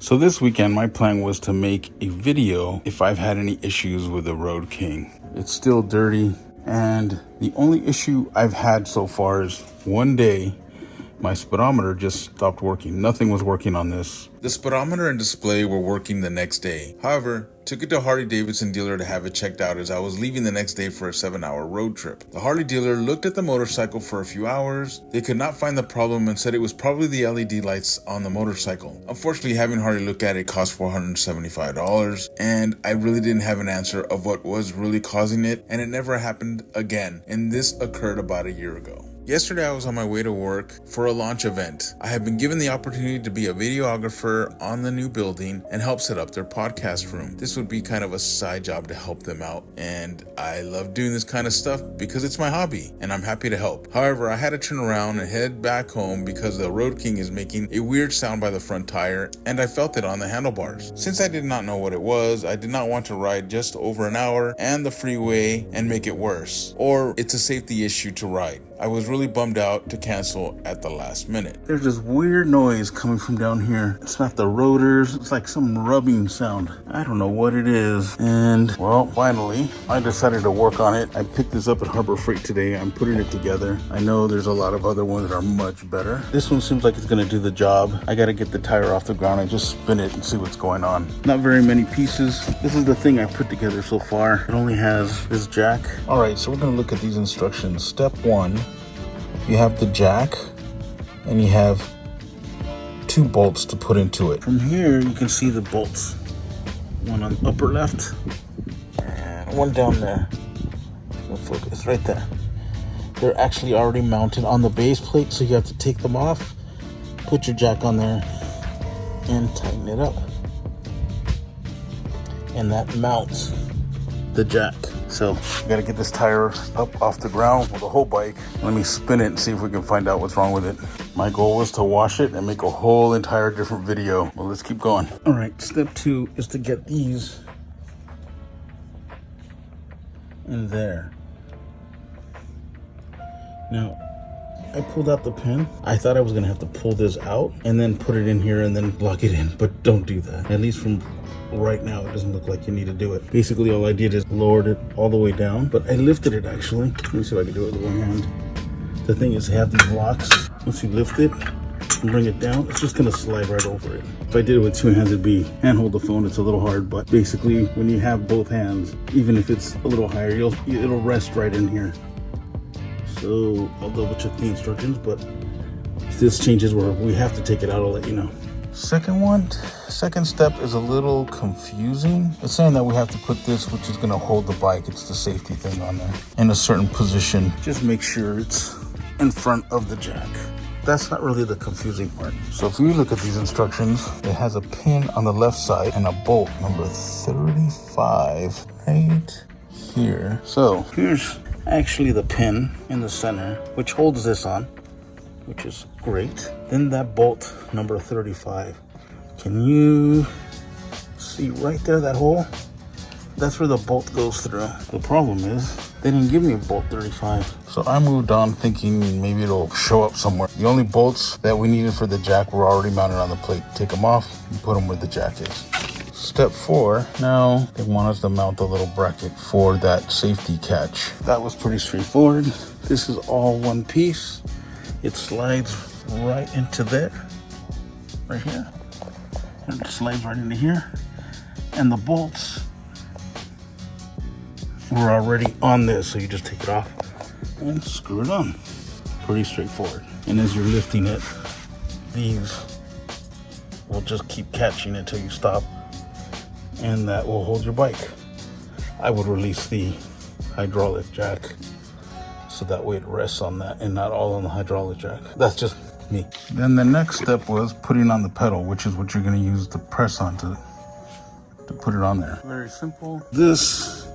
So this weekend, my plan was to make a video if I've had any issues with the Road King. It's still dirty, and the only issue I've had so far is one day, my speedometer just stopped working. Nothing was working on this. The speedometer and display were working the next day. However, took it to Harley Davidson dealer to have it checked out as I was leaving the next day for a 7-hour road trip. The Harley dealer looked at the motorcycle for a few hours. They could not find the problem and said it was probably the LED lights on the motorcycle. Unfortunately, having Harley look at it cost $475, and I really didn't have an answer of what was really causing it, and it never happened again. And this occurred about a year ago. Yesterday, I was on my way to work for a launch event. I have been given the opportunity to be a videographer on the new building and help set up their podcast room. This would be kind of a side job to help them out, and I love doing this kind of stuff because it's my hobby and I'm happy to help. However, I had to turn around and head back home because the Road King is making a weird sound by the front tire, and I felt it on the handlebars. Since I did not know what it was, I did not want to ride just over an hour and the freeway and make it worse, or it's a safety issue to ride. I was really bummed out to cancel at the last minute. There's this weird noise coming from down here. It's not the rotors, it's like some rubbing sound. I don't know what it is. And well, finally, I decided to work on it. I picked this up at Harbor Freight today. I'm putting it together. I know there's a lot of other ones that are much better. This one seems like it's gonna do the job. I gotta get the tire off the ground and just spin it and see what's going on. Not very many pieces. This is the thing I put together so far. It only has this jack. All right, so we're gonna look at these instructions. Step 1. You have the jack, and you have 2 bolts to put into it. From here, you can see the bolts. One on the upper left, and one down there. We'll focus right there. They're actually already mounted on the base plate, so you have to take them off, put your jack on there, and tighten it up. And that mounts the jack. So we gotta get this tire up off the ground with the whole bike. Let me spin it and see if we can find out what's wrong with it. My goal was to wash it and make a whole entire different video. Well, let's keep going. All right, step 2 is to get these in there. Now, I pulled out the pin. I thought I was gonna have to pull this out and then put it in here and then lock it in, but don't do that. At least from right now, it doesn't look like you need to do it. Basically, all I did is lowered it all the way down, but I lifted it actually. Let me see if I can do it with one hand. The thing is, have these locks. Once you lift it and bring it down, it's just gonna slide right over it. If I did it with 2 hands, it'd be handhold the phone. It's a little hard, but basically, when you have both hands, even if it's a little higher, it'll rest right in here. So I'll double check the instructions, but if this changes where we have to take it out, I'll let you know. Second step is a little confusing. It's saying that we have to put this, which is gonna hold the bike, it's the safety thing on there, in a certain position. Just make sure it's in front of the jack. That's not really the confusing part. So if we look at these instructions, it has a pin on the left side and a bolt number 35 right here. So here's actually the pin in the center, which holds this on, which is great. Then that bolt number 35. Can you see right there, that hole? That's where the bolt goes through. The problem is they didn't give me a bolt 35. So I moved on thinking maybe it'll show up somewhere. The only bolts that we needed for the jack were already mounted on the plate. Take them off and put them where the jack is. Step 4, now they want us to mount the little bracket for that safety catch. That was pretty straightforward. This is all one piece. It slides right into there, right here. And it slides right into here. And the bolts were already on this, so you just take it off and screw it on. Pretty straightforward. And as you're lifting it, these will just keep catching it till you stop, and that will hold your bike. I would release the hydraulic jack so that way it rests on that and not all on the hydraulic jack. That's just me. Then the next step was putting on the pedal, which is what you're gonna use to press on to put it on there. Very simple. This,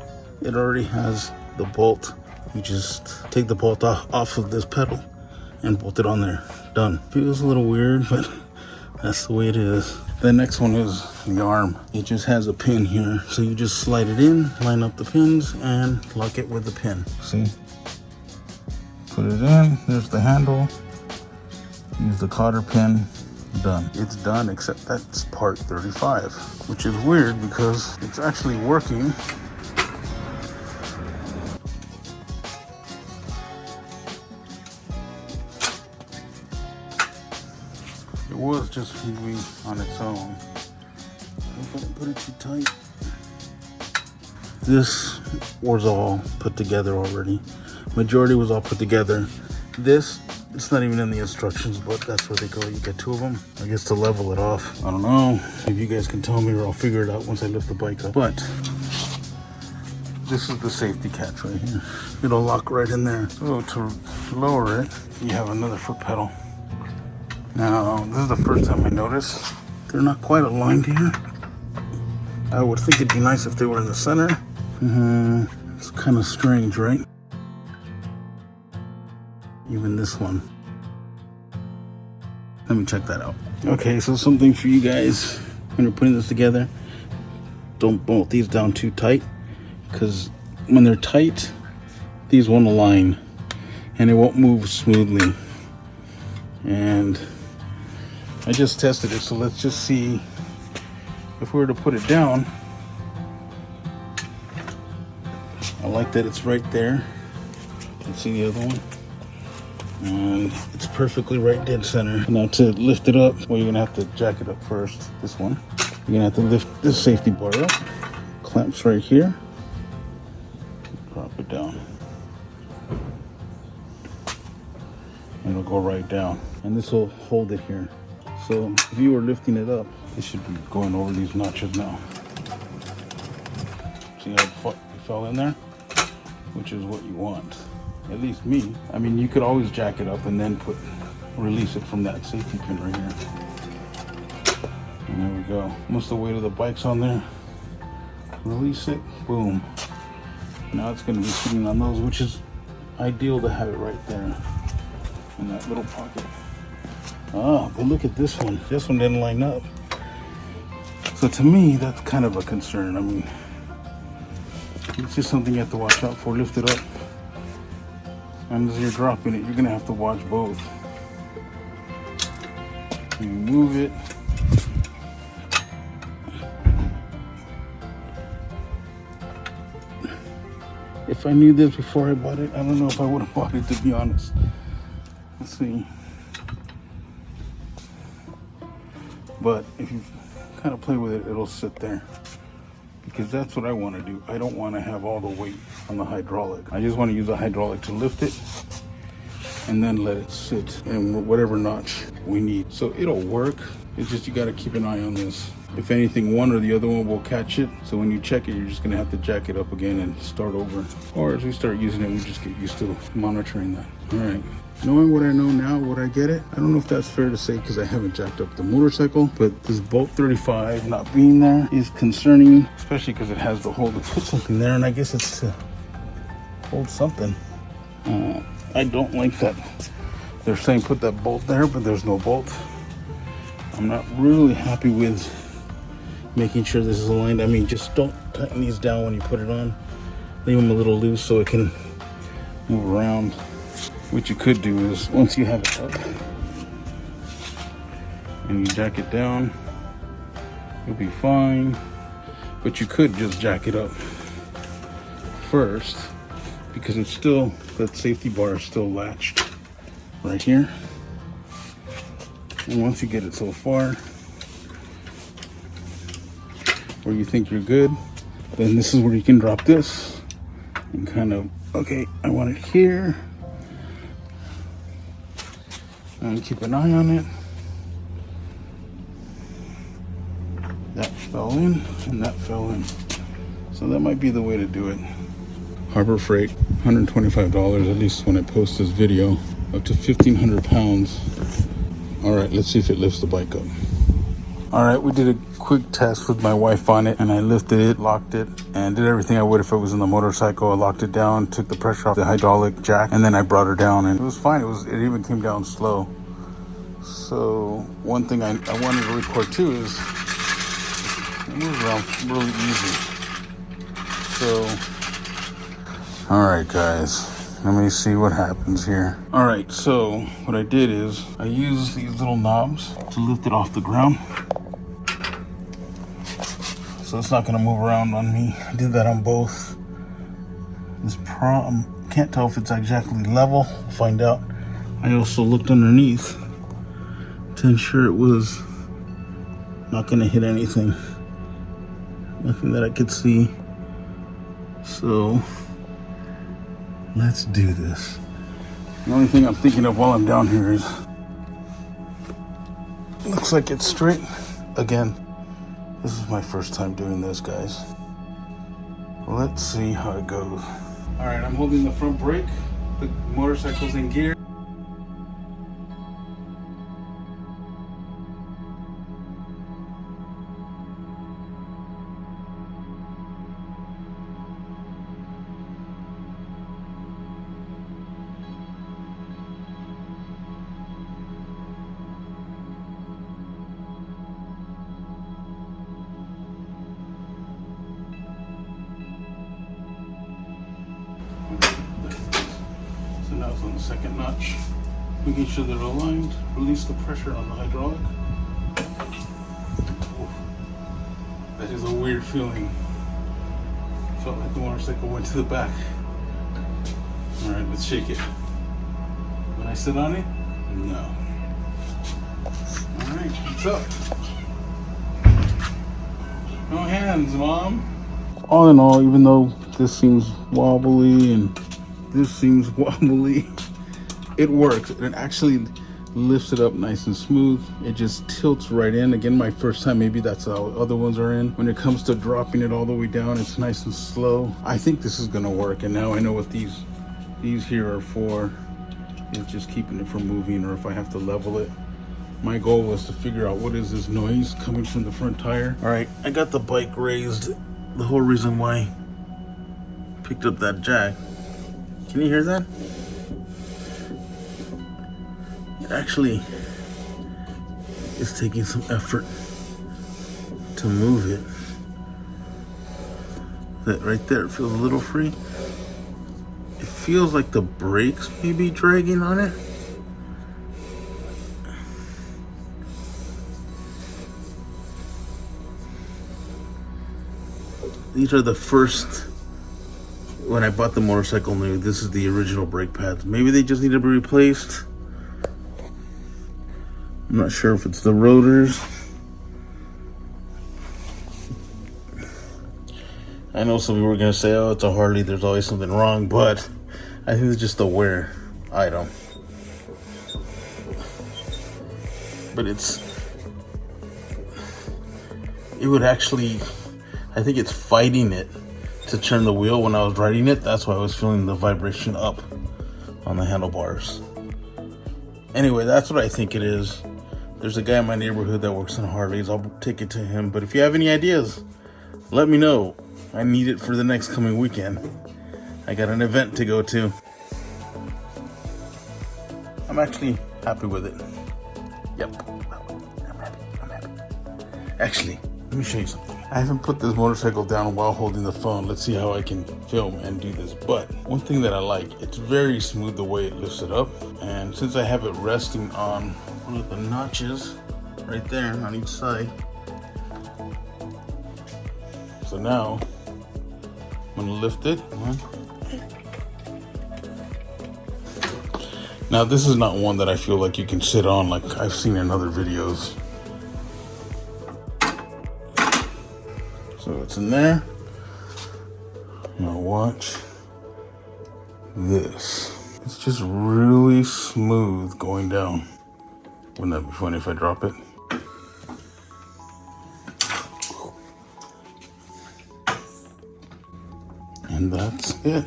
it already has the bolt. You just take the bolt off of this pedal and bolt it on there. Done. Feels a little weird, but that's the way it is. The next one is the arm. It just has a pin here. So you just slide it in, line up the pins, and lock it with the pin. See? Put it in, there's the handle. Use the cotter pin done. It's done, except that's part 35, which is weird because it's actually working. It was just moving on its own. If I didn't put it too tight. This was all put together already. Majority was all put together. This, it's not even in the instructions, but that's where they go. You get two of them, I guess, to level it off. I don't know if you guys can tell me, or I'll figure it out once I lift the bike up. But this is the safety catch right here. It'll lock right in there. So to lower it, you have another foot pedal. Now, this is the first time I noticed they're not quite aligned here. I would think it'd be nice if they were in the center. It's kind of strange, right? Even this one. Let me check that out. Okay, so something for you guys when you're putting this together. Don't bolt these down too tight, because when they're tight, these won't align and it won't move smoothly. And I just tested it, so let's just see if we were to put it down. I like that it's right there. You can see the other one. And it's perfectly right dead center. Now to lift it up, well, you're gonna have to jack it up first. This one. You're gonna have to lift this safety bar up. Clamps right here. Drop it down. And it'll go right down. And this will hold it here. So if you were lifting it up, it should be going over these notches now. See how it fell in there? Which is what you want. At least me. I mean, you could always jack it up and then release it from that safety pin right here. And there we go. Once the weight of the bike's on there, release it, boom. Now it's gonna be sitting on those, which is ideal to have it right there in that little pocket. Oh, but look at this one. This one didn't line up. So to me, that's kind of a concern. I mean, it's just something you have to watch out for. Lift it up. And as you're dropping it, you're gonna have to watch both. You move it. If I knew this before I bought it, I don't know if I would have bought it, to be honest. Let's see. But if you kind of play with it, it'll sit there. Because that's what I want to do. I don't want to have all the weight on the hydraulic. I just want to use a hydraulic to lift it and then let it sit in whatever notch we need. So it'll work. It's just you got to keep an eye on this. If anything, one or the other one will catch it. So when you check it, you're just going to have to jack it up again and start over. Or as we start using it, we just get used to monitoring that. All right. Knowing what I know now, would I get it? I don't know if that's fair to say because I haven't jacked up the motorcycle, but this bolt 35 not being there is concerning, especially because it has the hole to put something there, and I guess it's to hold something. I don't like that. They're saying put that bolt there, but there's no bolt. I'm not really happy with making sure this is aligned. I mean, just don't tighten these down when you put it on. Leave them a little loose so it can move around. What you could do is, once you have it up and you jack it down, you'll be fine. But you could just jack it up first, because it's still, that safety bar is still latched right here. And once you get it so far where you think you're good, then this is where you can drop this and kind of, okay, I want it here. And keep an eye on it. That fell in and that fell in. So that might be the way to do it. Harbor Freight, $125, at least when I post this video, up to 1,500 pounds. All right, let's see if it lifts the bike up. All right, we did a quick test with my wife on it, and I lifted it, locked it, and did everything I would if it was in the motorcycle. I locked it down, took the pressure off the hydraulic jack, and then I brought her down, and it was fine. It even came down slow. So one thing I wanted to record too is it moves around really easy. So, all right, guys, Let me see what happens here. All right, so what I did is I used these little knobs to lift it off the ground. So it's not gonna move around on me. I did that on both. Can't tell if it's exactly level. We'll find out. I also looked underneath to ensure it was not gonna hit anything. Nothing that I could see. So let's do this. The only thing I'm thinking of while I'm down here is, looks like it's straight. Again, this is my first time doing this, guys. Let's see how it goes. All right, I'm holding the front brake. The motorcycle's in gear. So now it's on the second notch. Making sure they're aligned. Release the pressure on the hydraulic. Oof. That is a weird feeling. Felt like the motorcycle went to the back. Alright, let's shake it. When I sit on it? No. Alright, what's up? No hands, Mom. All in all, even though this seems wobbly and this seems wobbly, it works. It actually lifts it up nice and smooth. It just tilts right in. Again, my first time, maybe that's how other ones are in. When it comes to dropping it all the way down, it's nice and slow. I think this is gonna work, and now I know what these here are for. Is just keeping it from moving, or if I have to level it. My goal was to figure out what is this noise coming from the front tire. All right, I got the bike raised. The whole reason why I picked up that jack. Can you hear that? It actually is taking some effort to move it. That right there, it feels a little free. It feels like the brakes may be dragging on it. These are the first, when I bought the motorcycle new, this is the original brake pads. Maybe they just need to be replaced. I'm not sure if it's the rotors. I know some people were gonna say, oh, it's a Harley, there's always something wrong, but I think it's just a wear item. But it would actually, I think it's fighting it to turn the wheel when I was riding it. That's why I was feeling the vibration up on the handlebars. Anyway, that's what I think it is. There's a guy in my neighborhood that works on Harleys. I'll take it to him. But if you have any ideas, let me know. I need it for the next coming weekend. I got an event to go to. I'm actually happy with it. Yep. I'm happy. Actually, let me show you something. I haven't put this motorcycle down while holding the phone. Let's see how I can film and do this. But one thing that I like, it's very smooth the way it lifts it up. And since I have it resting on one of the notches right there on each side. So now I'm gonna lift it. Now this is not one that I feel like you can sit on like I've seen in other videos. So it's in there. Now watch this. It's just really smooth going down. Wouldn't that be funny if I drop it? And that's it.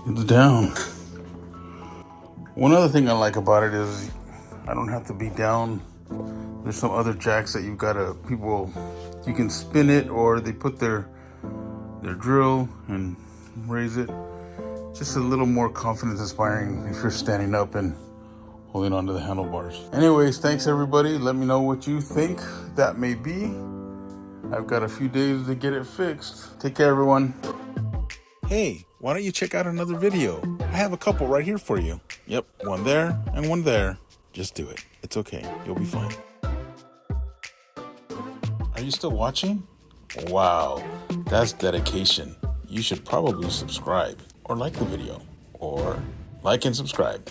It's down. One other thing I like about it is I don't have to be down. There's some other jacks that you can spin it, or they put their drill and raise it. Just a little more confidence inspiring if you're standing up and holding onto the handlebars. Anyways, thanks everybody. Let me know what you think that may be. I've got a few days to get it fixed. Take care, everyone. Hey, why don't you check out another video? I have a couple right here for you. Yep, one there and one there. Just do it. It's okay. You'll be fine. Are you still watching? Wow, that's dedication. You should probably subscribe or like the video, or like and subscribe.